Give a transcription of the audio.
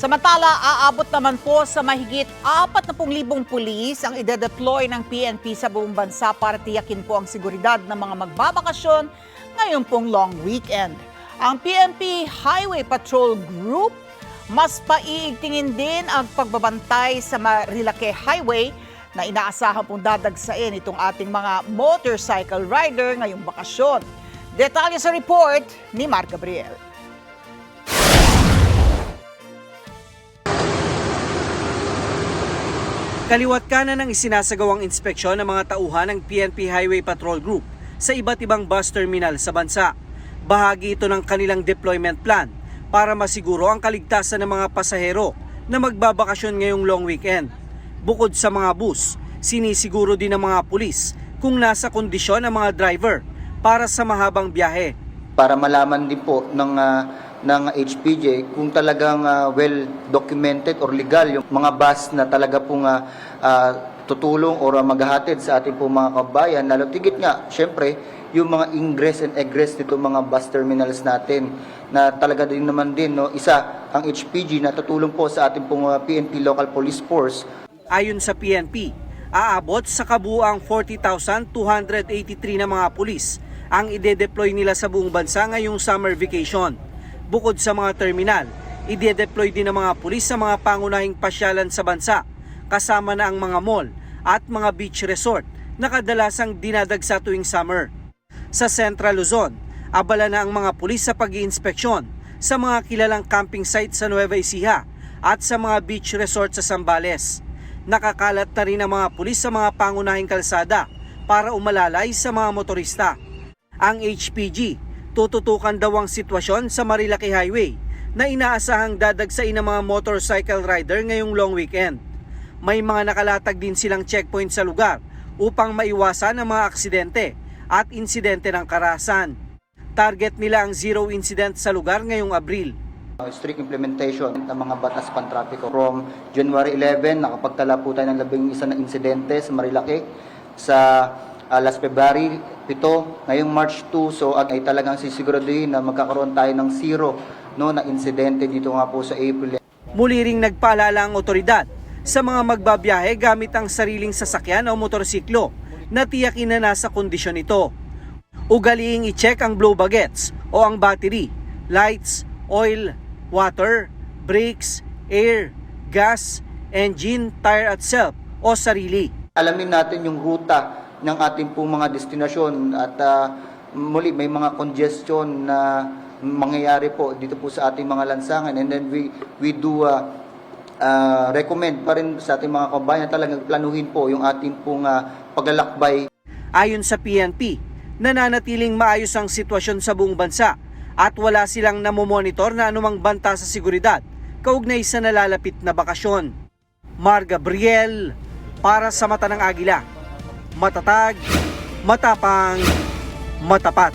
Samantala, aabot naman po sa mahigit 40,000 pulis ang ide-deploy ng PNP sa buong bansa para tiyakin po ang seguridad ng mga magbabakasyon ngayon pong long weekend. Ang PNP Highway Patrol Group mas paiigtingin din ang pagbabantay sa Marilake Highway na inaasahan pong dadagsain itong ating mga motorcycle rider ngayong bakasyon. Detalye sa report ni Mark Gabriel. Kaliwat kanan ang isinasagawang inspeksyon ng mga tauhan ng PNP Highway Patrol Group sa iba't ibang bus terminal sa bansa. Bahagi ito ng kanilang deployment plan para masiguro ang kaligtasan ng mga pasahero na magbabakasyon ngayong long weekend. Bukod sa mga bus, sinisiguro din ng mga pulis kung nasa kondisyon ang mga driver para sa mahabang biyahe. Para malaman din po ng HPJ kung talagang well documented or legal yung mga bus na talaga pong tutulong or maghahatid sa ating pong mga kabayan. Lalo tigit nga, syempre, yung mga ingress and egress dito mga bus terminals natin na talaga din naman din, no, isa ang HPG na tutulong po sa ating pong PNP Local Police Force. Ayon sa PNP, aabot sa kabuuang 40,283 na mga pulis ang ide-deploy nila sa buong bansa ngayong summer vacation. Bukod sa mga terminal, ide-deploy din ng mga pulis sa mga pangunahing pasyalan sa bansa, kasama na ang mga mall at mga beach resort na kadalasang dinadagsa tuwing summer. Sa Central Luzon, abala na ang mga pulis sa pag-iinspeksyon sa mga kilalang camping site sa Nueva Ecija at sa mga beach resort sa Zambales. Nakakalat na rin ang mga pulis sa mga pangunahing kalsada para umalalay sa mga motorista. Ang HPG, tututukan daw ang sitwasyon sa Marilake Highway na inaasahang dadagsain ng mga motorcycle rider ngayong long weekend. May mga nakalatag din silang checkpoint sa lugar upang maiwasan ang mga aksidente at insidente ng karahasan. Target nila ang zero incident sa lugar ngayong Abril. Strict implementation ng mga batas pantrapiko. From January 11, nakapagtala po tayo ng 11 na insidente sa Marilake. Sa last February 7, ngayong March 2, so ay talagang sisiguraduhin na magkakaroon tayo ng zero na insidente dito nga po sa April. Muli ring nagpaalala ang otoridad sa mga magbabiyahe gamit ang sariling sasakyan o motorsiklo na tiyakin na nasa kondisyon ito. Ugaliing i-check ang blow bagets o ang battery, lights, oil, water, brakes, air, gas, engine, tire at self o sarili. Alamin natin yung ruta ng ating pong mga destinasyon at muli may mga congestion na mangyayari po dito po sa ating mga lansangan, and then we do recommend pa rin sa ating mga kabayan talagang planuhin po yung ating pong paglalakbay. Ayon sa PNP, nananatiling maayos ang sitwasyon sa buong bansa at wala silang namomonitor na anumang banta sa seguridad kaugnay sa nalalapit na bakasyon. Mark Gabriel, para sa Mata ng Agila. Matatag, matapang, matapat.